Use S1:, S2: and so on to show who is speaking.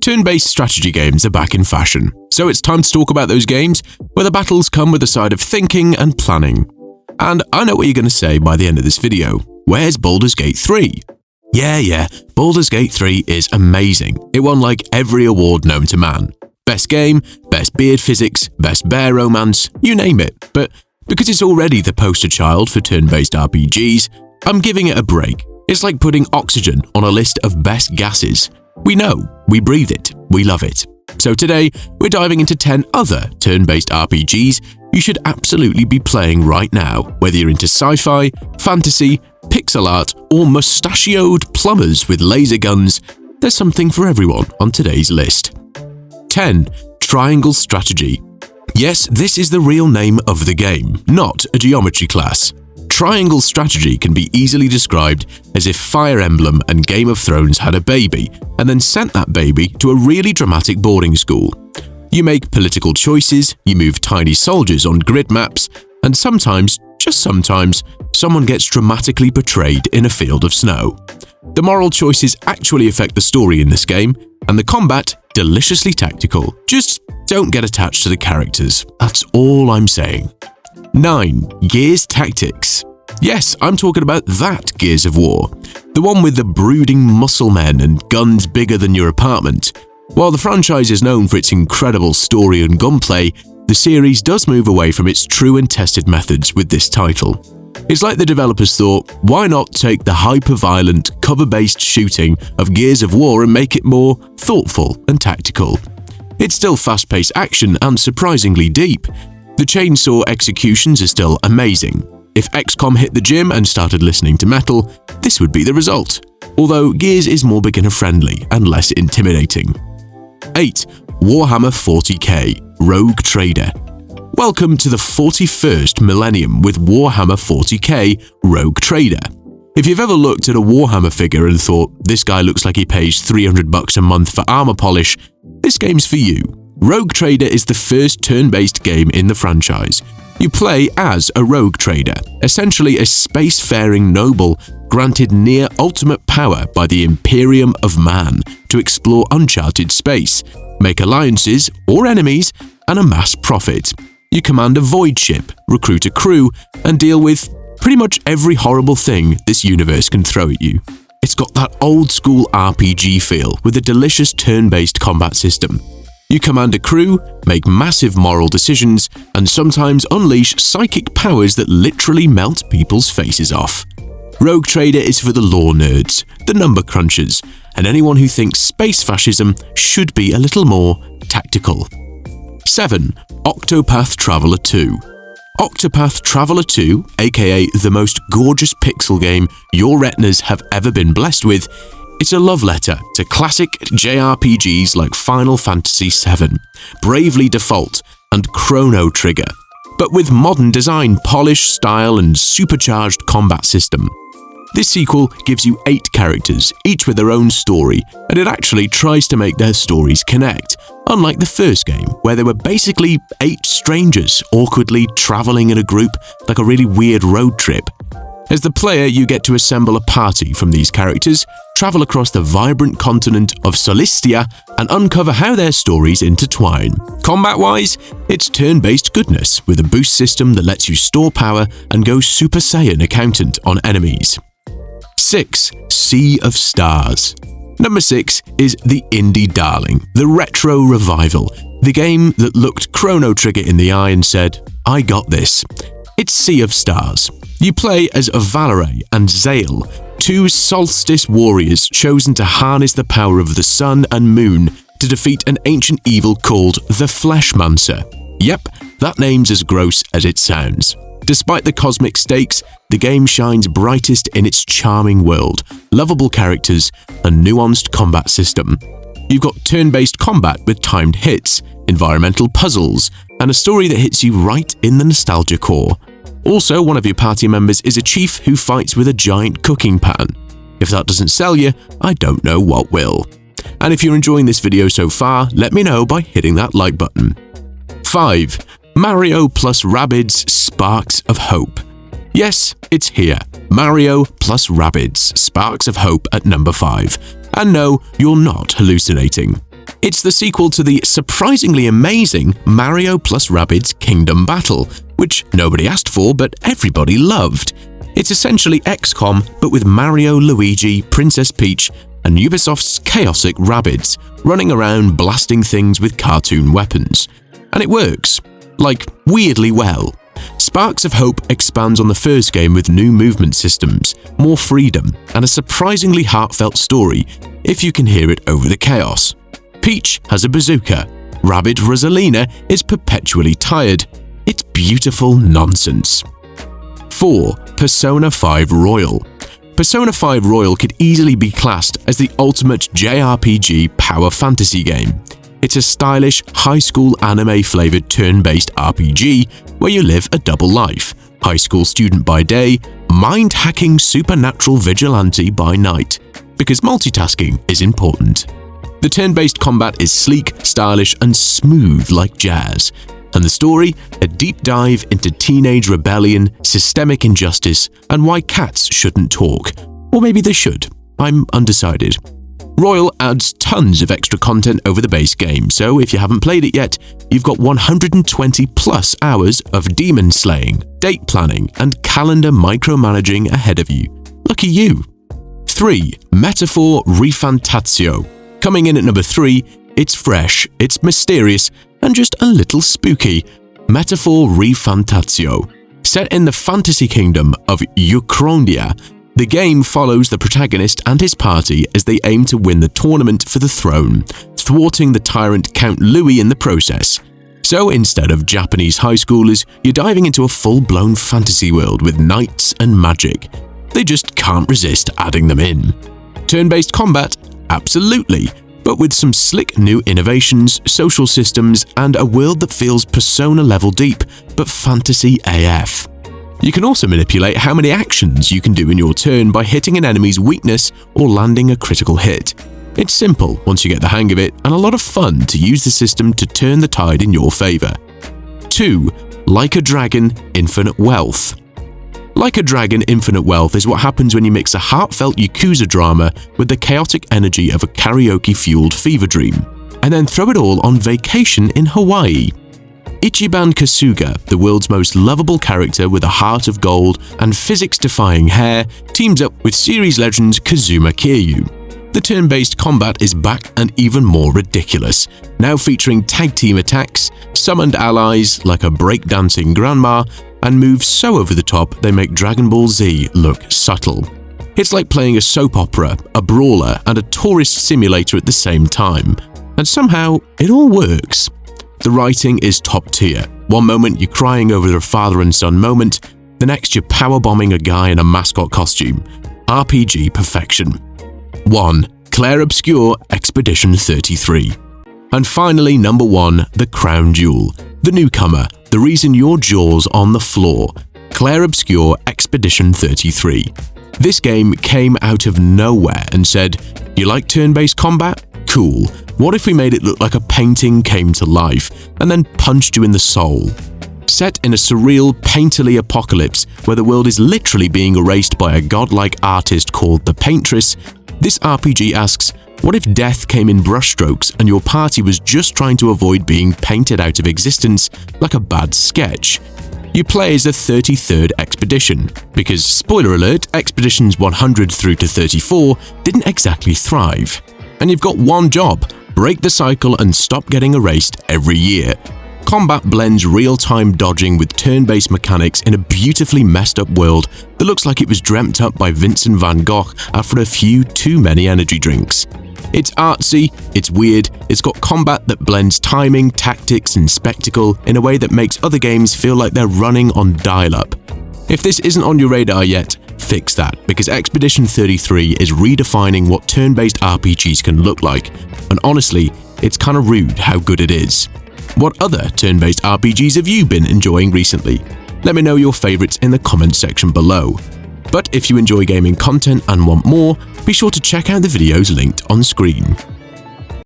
S1: Turn-based strategy games are back in fashion, so it's time to talk about those games where the battles come with a side of thinking and planning. And I know what you're going to say by the end of this video. Where's Baldur's Gate 3? Yeah, Baldur's Gate 3 is amazing. It won like every award known to man. Best game, best beard physics, best bear romance, you name it. But because it's already the poster child for turn-based RPGs, I'm giving it a break. It's like putting oxygen on a list of best gases. We know, we breathe it, we love it. So today, we're diving into 10 other turn-based RPGs you should absolutely be playing right now, whether you're into sci-fi, fantasy, pixel art, or mustachioed plumbers with laser guns. There's something for everyone on today's list. 10. Triangle Strategy. Yes, this is the real name of the game, not a geometry class. Triangle Strategy can be easily described as if Fire Emblem and Game of Thrones had a baby and then sent that baby to a really dramatic boarding school. You make political choices, you move tiny soldiers on grid maps, and sometimes, just sometimes, someone gets dramatically betrayed in a field of snow. The moral choices actually affect the story in this game, and the combat deliciously tactical. Just don't get attached to the characters. That's all I'm saying. 9. Gears Tactics. Yes, I'm talking about that Gears of War. The one with the brooding muscle men and guns bigger than your apartment. While the franchise is known for its incredible story and gunplay, the series does move away from its true and tested methods with this title. It's like the developers thought, why not take the hyper-violent, cover-based shooting of Gears of War and make it more thoughtful and tactical? It's still fast-paced action and surprisingly deep. The chainsaw executions are still amazing. If XCOM hit the gym and started listening to metal, this would be the result. Although Gears is more beginner-friendly and less intimidating. 8. Warhammer 40k Rogue Trader. Welcome to the 41st millennium with Warhammer 40k Rogue Trader. If you've ever looked at a Warhammer figure and thought, this guy looks like he pays $300 a month for armor polish, this game's for you. Rogue Trader is the first turn-based game in the franchise. You play as a rogue trader, essentially a spacefaring noble granted near-ultimate power by the Imperium of Man to explore uncharted space, make alliances or enemies, and amass profit. You command a void ship, recruit a crew, and deal with pretty much every horrible thing this universe can throw at you. It's got that old-school RPG feel with a delicious turn-based combat system. You command a crew, make massive moral decisions, and sometimes unleash psychic powers that literally melt people's faces off. Rogue Trader is for the lore nerds, the number crunchers, and anyone who thinks space fascism should be a little more tactical. 7. Octopath Traveler II. Octopath Traveler II, aka the most gorgeous pixel game your retinas have ever been blessed with, it's a love letter to classic JRPGs like Final Fantasy VII, Bravely Default, and Chrono Trigger, but with modern design, polish, style, and supercharged combat system. This sequel gives you 8 characters, each with their own story, and it actually tries to make their stories connect, unlike the first game, where they were basically 8 strangers awkwardly traveling in a group like a really weird road trip. As the player, you get to assemble a party from these characters, travel across the vibrant continent of Solistia, and uncover how their stories intertwine. Combat-wise, it's turn-based goodness with a boost system that lets you store power and go Super Saiyan accountant on enemies. 6. Sea of Stars. Number 6 is the indie darling, the retro revival, the game that looked Chrono Trigger in the eye and said, I got this. It's Sea of Stars. You play as Valere and Zale, 2 solstice warriors chosen to harness the power of the sun and moon to defeat an ancient evil called the Fleshmancer. Yep, that name's as gross as it sounds. Despite the cosmic stakes, the game shines brightest in its charming world, lovable characters, and nuanced combat system. You've got turn-based combat with timed hits, environmental puzzles, and a story that hits you right in the nostalgia core. Also, one of your party members is a chief who fights with a giant cooking pan. If that doesn't sell you, I don't know what will. And if you're enjoying this video so far, let me know by hitting that like button. 5. Mario plus Rabbids Sparks of Hope. Yes, it's here. Mario plus Rabbids Sparks of Hope at number 5. And no, you're not hallucinating. It's the sequel to the surprisingly amazing Mario plus Rabbids Kingdom Battle, which nobody asked for but everybody loved. It's essentially XCOM but with Mario, Luigi, Princess Peach, and Ubisoft's chaotic Rabbids running around blasting things with cartoon weapons. And it works. Like, weirdly well. Sparks of Hope expands on the first game with new movement systems, more freedom, and a surprisingly heartfelt story if you can hear it over the chaos. Peach has a bazooka. Rabbid Rosalina is perpetually tired. It's beautiful nonsense. 4. Persona 5 Royal. Persona 5 Royal could easily be classed as the ultimate JRPG power fantasy game. It's a stylish, high school anime-flavored turn-based RPG where you live a double life, high school student by day, mind-hacking supernatural vigilante by night, because multitasking is important. The turn-based combat is sleek, stylish, and smooth like jazz. And the story, a deep dive into teenage rebellion, systemic injustice, and why cats shouldn't talk. Or maybe they should. I'm undecided. Royal adds tons of extra content over the base game, so if you haven't played it yet, you've got 120 plus hours of demon slaying, date planning, and calendar micromanaging ahead of you. Lucky you. 3. Metaphor Re-Fantazio. Coming in at number 3, it's fresh, it's mysterious, and just a little spooky. Metaphor Re-Fantazio. Set in the fantasy kingdom of Ukrondia, the game follows the protagonist and his party as they aim to win the tournament for the throne, thwarting the tyrant Count Louis in the process. So instead of Japanese high schoolers, you're diving into a full-blown fantasy world with knights and magic. They just can't resist adding them in. Turn-based combat? Absolutely, but with some slick new innovations, social systems, and a world that feels Persona-level deep, but fantasy AF. You can also manipulate how many actions you can do in your turn by hitting an enemy's weakness or landing a critical hit. It's simple once you get the hang of it, and a lot of fun to use the system to turn the tide in your favor. 2. Like a Dragon, Infinite Wealth. Like a Dragon, Infinite Wealth is what happens when you mix a heartfelt Yakuza drama with the chaotic energy of a karaoke-fueled fever dream, and then throw it all on vacation in Hawaii. Ichiban Kasuga, the world's most lovable character with a heart of gold and physics-defying hair, teams up with series legend Kazuma Kiryu. The turn-based combat is back and even more ridiculous, now featuring tag team attacks, summoned allies like a breakdancing grandma, and moves so over the top they make Dragon Ball Z look subtle. It's like playing a soap opera, a brawler, and a tourist simulator at the same time. And somehow, it all works. The writing is top tier. One moment you're crying over a father and son moment, the next you're powerbombing a guy in a mascot costume. RPG perfection. 1. Clair Obscur Expedition 33. And finally, number 1, the crown jewel. The newcomer, the reason your jaw's on the floor. Clair Obscur Expedition 33. This game came out of nowhere and said, "You like turn-based combat? Cool. What if we made it look like a painting came to life and then punched you in the soul?" Set in a surreal, painterly apocalypse where the world is literally being erased by a godlike artist called the Paintress, this RPG asks, what if death came in brushstrokes and your party was just trying to avoid being painted out of existence like a bad sketch? You play as the 33rd expedition, because, spoiler alert, expeditions 100 through to 34 didn't exactly thrive. And you've got one job: break the cycle and stop getting erased every year. Combat blends real-time dodging with turn-based mechanics in a beautifully messed up world that looks like it was dreamt up by Vincent van Gogh after a few too many energy drinks. It's artsy, it's weird, it's got combat that blends timing, tactics, and spectacle in a way that makes other games feel like they're running on dial-up. If this isn't on your radar yet, fix that, because Expedition 33 is redefining what turn-based RPGs can look like, and honestly, it's kinda rude how good it is. What other turn-based RPGs have you been enjoying recently? Let me know your favorites in the comments section below. But if you enjoy gaming content and want more, be sure to check out the videos linked on screen.